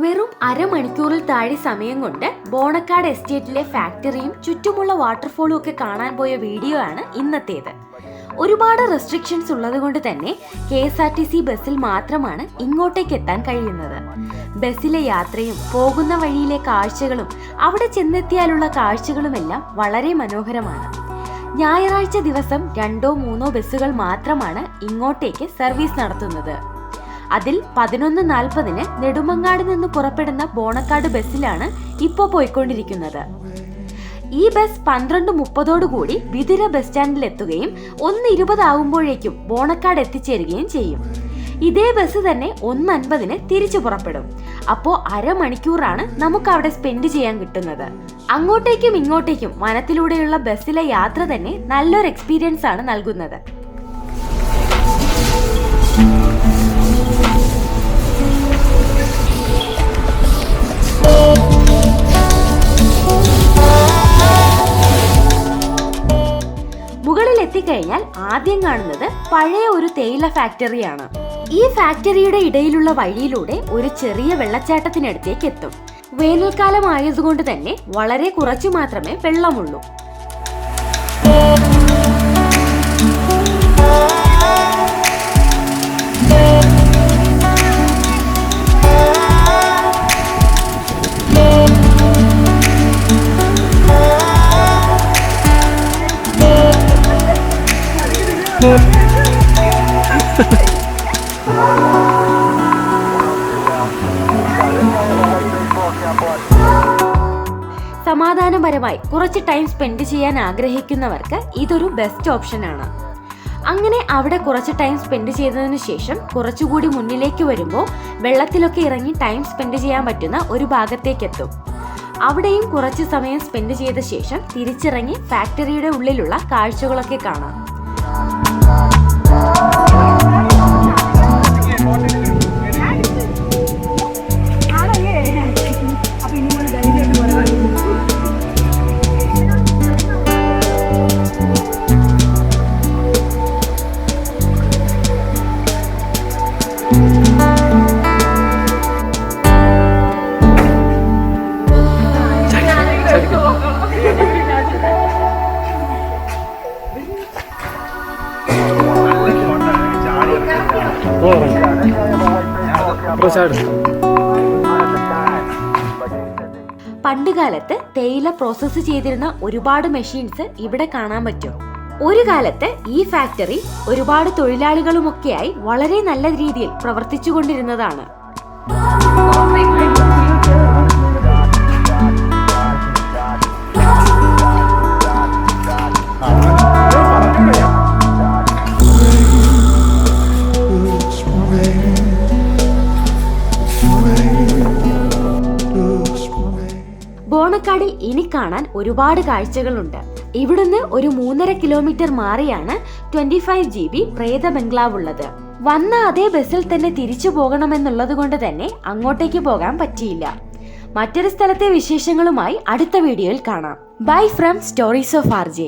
വെറും അരമണിക്കൂറിൽ താഴെ സമയം കൊണ്ട് ബോണക്കാട് എസ്റ്റേറ്റിലെ ഫാക്ടറിയും ചുറ്റുമുള്ള വാട്ടർഫോളും ഒക്കെ കാണാൻ പോയ വീഡിയോ ആണ് ഇന്നത്തേത്. ഒരുപാട് റെസ്ട്രിക്ഷൻസ് ഉള്ളതുകൊണ്ട് തന്നെ KSRTC ബസ്സിൽ മാത്രമാണ് ഇങ്ങോട്ടേക്ക് എത്താൻ കഴിയുന്നത്. ബസ്സിലെ യാത്രയും പോകുന്ന വഴിയിലെ കാഴ്ചകളും അവിടെ ചെന്നെത്തിയാലുള്ള കാഴ്ചകളുമെല്ലാം വളരെ മനോഹരമാണ്. ഞായറാഴ്ച ദിവസം 2-3 ബസ്സുകൾ മാത്രമാണ് ഇങ്ങോട്ടേക്ക് സർവീസ് നടത്തുന്നത്. അതിൽ 11:40 നെടുമങ്ങാട് നിന്ന് പുറപ്പെടുന്ന ബോണക്കാട് ബസ്സിലാണ് ഇപ്പോൾ പോയിക്കൊണ്ടിരിക്കുന്നത്. ഈ ബസ് 12:30 വിതുര ബസ് സ്റ്റാൻഡിൽ എത്തുകയും 1:20 ആകുമ്പോഴേക്കും ബോണക്കാട് എത്തിച്ചേരുകയും ചെയ്യും. ഇതേ ബസ് തന്നെ 1:50 തിരിച്ചു പുറപ്പെടും. അപ്പോൾ അരമണിക്കൂറാണ് നമുക്ക് അവിടെ സ്പെൻഡ് ചെയ്യാൻ കിട്ടുന്നത്. അങ്ങോട്ടേക്കും ഇങ്ങോട്ടേക്കും വനത്തിലൂടെയുള്ള ബസ്സിലെ യാത്ര തന്നെ നല്ലൊരു എക്സ്പീരിയൻസ് ആണ് നൽകുന്നത്. മുകളിൽ എത്തിക്കഴിഞ്ഞാൽ ആദ്യം കാണുന്നത് പഴയ ഒരു തേയില ഫാക്ടറിയാണ്. ഈ ഫാക്ടറിയുടെ ഇടയിലുള്ള വഴിയിലൂടെ ഒരു ചെറിയ വെള്ളച്ചാട്ടത്തിനടുത്തേക്ക് എത്തും. വേനൽക്കാലം ആയതുകൊണ്ട് തന്നെ വളരെ കുറച്ചു മാത്രമേ വെള്ളമുള്ളൂ. സമാധാനപരമായി കുറച്ച് ടൈം സ്പെൻഡ് ചെയ്യാൻ ആഗ്രഹിക്കുന്നവർക്ക് ഇതൊരു ബെസ്റ്റ് ഓപ്ഷനാണ്. അങ്ങനെ അവിടെ കുറച്ച് ടൈം സ്പെൻഡ് ചെയ്തതിനു ശേഷം കുറച്ചുകൂടി മുന്നിലേക്ക് വരുമ്പോൾ വെള്ളത്തിലൊക്കെ ഇറങ്ങി ടൈം സ്പെൻഡ് ചെയ്യാൻ പറ്റുന്ന ഒരു ഭാഗത്തേക്കെത്തും. അവിടെയും കുറച്ച് സമയം സ്പെൻഡ് ചെയ്ത ശേഷം തിരിച്ചിറങ്ങി ഫാക്ടറിയുടെ ഉള്ളിലുള്ള കാഴ്ചകളൊക്കെ കാണാം. പണ്ടുകാലത്ത് തേയില പ്രോസസ്സ് ചെയ്തിരുന്ന ഒരുപാട് മെഷീൻസ് ഇവിടെ കാണാൻ പറ്റും. ഒരു കാലത്ത് ഈ ഫാക്ടറി ഒരുപാട് തൊഴിലാളികളുമൊക്കെയായി വളരെ നല്ല രീതിയിൽ പ്രവർത്തിച്ചുകൊണ്ടിരുന്നതാണ്. ബോണക്കാടിൽ ഇനി കാണാൻ ഒരുപാട് കാഴ്ചകളുണ്ട്. ഇവിടുന്ന് ഒരു 3.5 കിലോമീറ്റർ മാറിയാണ് 25 GB പ്രേത ബംഗ്ലാവ് ഉള്ളത്. വന്ന അതേ ബസ്സിൽ തന്നെ തിരിച്ചു പോകണമെന്നുള്ളത് കൊണ്ട് തന്നെ അങ്ങോട്ടേക്ക് പോകാൻ പറ്റിയില്ല. മറ്റൊരു സ്ഥലത്തെ വിശേഷങ്ങളുമായി അടുത്ത വീഡിയോയിൽ കാണാം. Bye from stories of RJ.